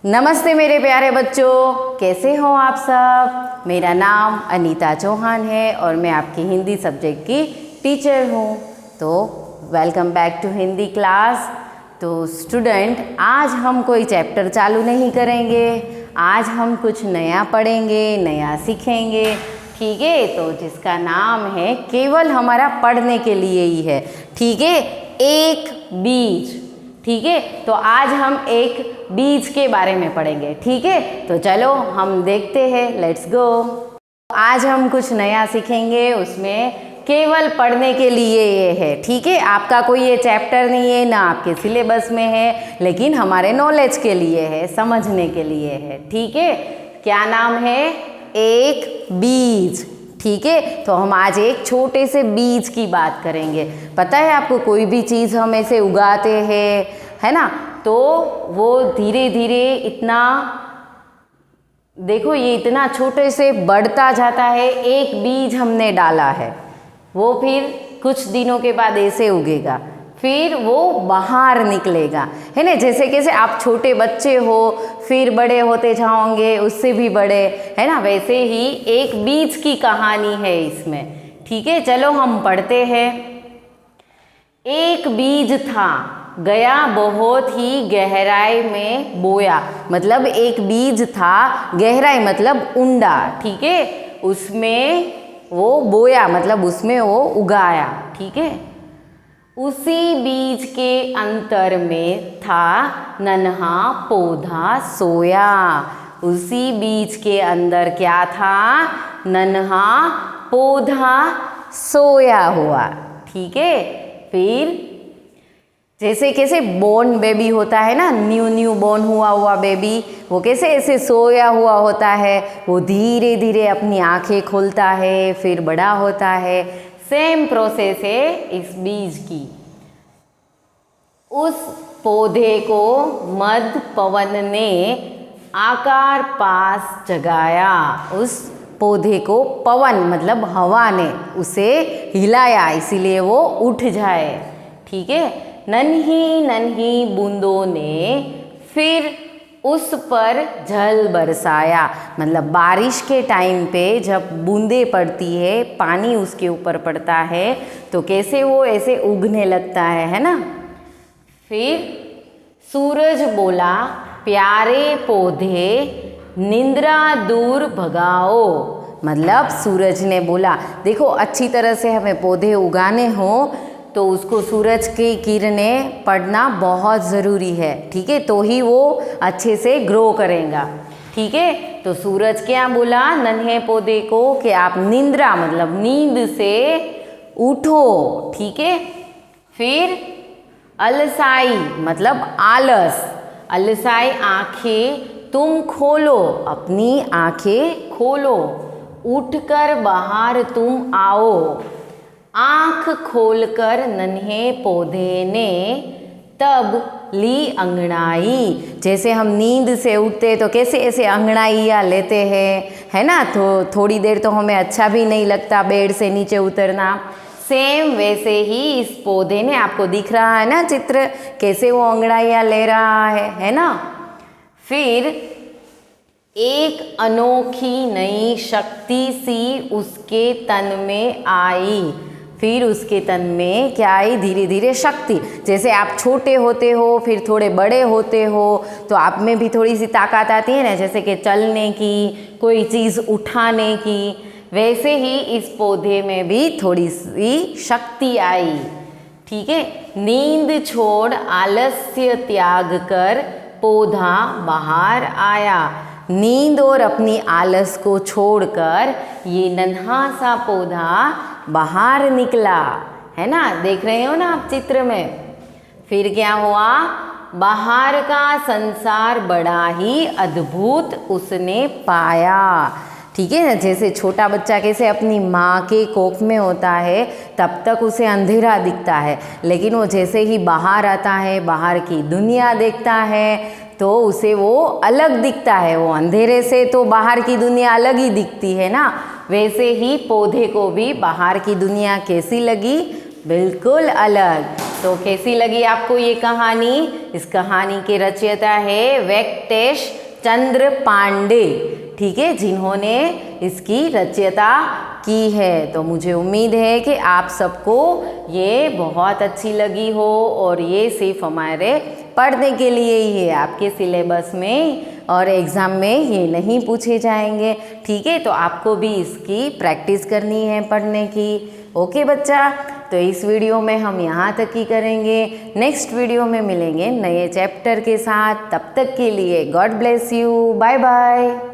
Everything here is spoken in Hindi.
नमस्ते मेरे प्यारे बच्चों, कैसे हो आप सब। मेरा नाम अनीता चौहान है और मैं आपकी हिंदी सब्जेक्ट की टीचर हूँ। तो welcome back to Hindi class. तो स्टूडेंट, आज हम कोई चैप्टर चालू नहीं करेंगे, आज हम कुछ नया पढ़ेंगे, नया सीखेंगे। ठीक है, तो जिसका नाम है, केवल हमारा पढ़ने के लिए ही है। ठीक है, एक बीज। ठीक है, तो आज हम एक बीज के बारे में पढ़ेंगे। ठीक है, तो चलो हम देखते हैं, लेट्स गो। आज हम कुछ नया सीखेंगे, उसमें केवल पढ़ने के लिए ये है। ठीक है, आपका कोई ये चैप्टर नहीं है, ना आपके सिलेबस में है, लेकिन हमारे नॉलेज के लिए है, समझने के लिए है। ठीक है, क्या नाम है? एक बीज। ठीक है, तो हम आज एक छोटे से बीज की बात करेंगे। पता है आपको, कोई भी चीज़ हम ऐसे उगाते हैं, है ना, तो वो धीरे धीरे इतना, देखो ये इतना छोटे से बढ़ता जाता है। एक बीज हमने डाला है, वो फिर कुछ दिनों के बाद ऐसे उगेगा, फिर वो बाहर निकलेगा, है ना। जैसे कैसे आप छोटे बच्चे हो, फिर बड़े होते जाओगे, उससे भी बड़े, है ना, वैसे ही एक बीज की कहानी है इसमें। ठीक है, चलो हम पढ़ते हैं। एक बीज था, गया बहुत ही गहराई में बोया। मतलब एक बीज था, गहराई मतलब ऊंडा। ठीक है, उसमें वो बोया मतलब उसमें वो उगाया। ठीक है, उसी बीज के अंतर में था नन्हा पौधा सोया। उसी बीज के अंदर क्या था? नन्हा पौधा सोया हुआ। ठीक है, फिर जैसे कैसे बॉर्न बेबी होता है ना, न्यू बॉर्न हुआ बेबी, वो कैसे ऐसे सोया हुआ होता है, वो धीरे धीरे अपनी आंखें खोलता है, फिर बड़ा होता है। सेम प्रोसेस है इस बीज की। उस पौधे को मध्य पवन ने आकार पास जगाया। उस पौधे को पवन मतलब हवा ने उसे हिलाया, इसीलिए वो उठ जाए। ठीक है, नन्ही नन्ही बूंदों ने फिर उस पर जल बरसाया। मतलब बारिश के टाइम पे जब बूंदें पड़ती है, पानी उसके ऊपर पड़ता है, तो कैसे वो ऐसे उगने लगता है ना। फिर सूरज बोला, प्यारे पौधे निंद्रा दूर भगाओ। मतलब सूरज ने बोला, देखो अच्छी तरह से हमें पौधे उगाने हो तो उसको सूरज की किरणें पड़ना बहुत ज़रूरी है। ठीक है, तो ही वो अच्छे से ग्रो करेगा। ठीक है, तो सूरज क्या बोला नन्हे पौधे को कि आप निंद्रा मतलब नींद से उठो। ठीक है, फिर अलसाई मतलब आलस, अलसाई आंखें तुम खोलो, अपनी आंखें खोलो, उठकर बाहर तुम आओ। आँख खोलकर नन्हे पौधे ने तब ली अंगड़ाई। जैसे हम नींद से उठते तो कैसे ऐसे अंगड़ाइयाँ लेते हैं, है ना, तो थोड़ी देर तो हमें अच्छा भी नहीं लगता बेड से नीचे उतरना। सेम वैसे ही इस पौधे ने, आपको दिख रहा है ना चित्र, कैसे वो अंगड़ाइयाँ ले रहा है ना। फिर एक अनोखी नई शक्ति सी उसके तन में आई। फिर उसके तन में क्या आई? धीरे धीरे शक्ति। जैसे आप छोटे होते हो, फिर थोड़े बड़े होते हो, तो आप में भी थोड़ी सी ताकत आती है ना, जैसे कि चलने की, कोई चीज़ उठाने की। वैसे ही इस पौधे में भी थोड़ी सी शक्ति आई। ठीक है, नींद छोड़ आलस्य त्याग कर पौधा बाहर आया। नींद और अपनी आलस को छोड़कर ये नन्हा सा पौधा बाहर निकला, है ना, देख रहे हो ना आप चित्र में। फिर क्या हुआ? बाहर का संसार बड़ा ही अद्भुत उसने पाया। ठीक है ना, जैसे छोटा बच्चा कैसे अपनी माँ के कोख में होता है, तब तक उसे अंधेरा दिखता है, लेकिन वो जैसे ही बाहर आता है, बाहर की दुनिया देखता है, तो उसे वो अलग दिखता है। वो अंधेरे से तो बाहर की दुनिया अलग ही दिखती है ना। वैसे ही पौधे को भी बाहर की दुनिया कैसी लगी? बिल्कुल अलग। तो कैसी लगी आपको ये कहानी? इस कहानी के रचयिता है वेंकटेश चंद्र पांडे, ठीक है, जिन्होंने इसकी रचयिता की है। तो मुझे उम्मीद है कि आप सबको ये बहुत अच्छी लगी हो और ये सिर्फ हमारे पढ़ने के लिए ही है, आपके सिलेबस में और एग्ज़ाम में ये नहीं पूछे जाएंगे, ठीक है। तो आपको भी इसकी प्रैक्टिस करनी है पढ़ने की। ओके बच्चा, तो इस वीडियो में हम यहाँ तक ही करेंगे। नेक्स्ट वीडियो में मिलेंगे नए चैप्टर के साथ। तब तक के लिए God bless you, bye bye.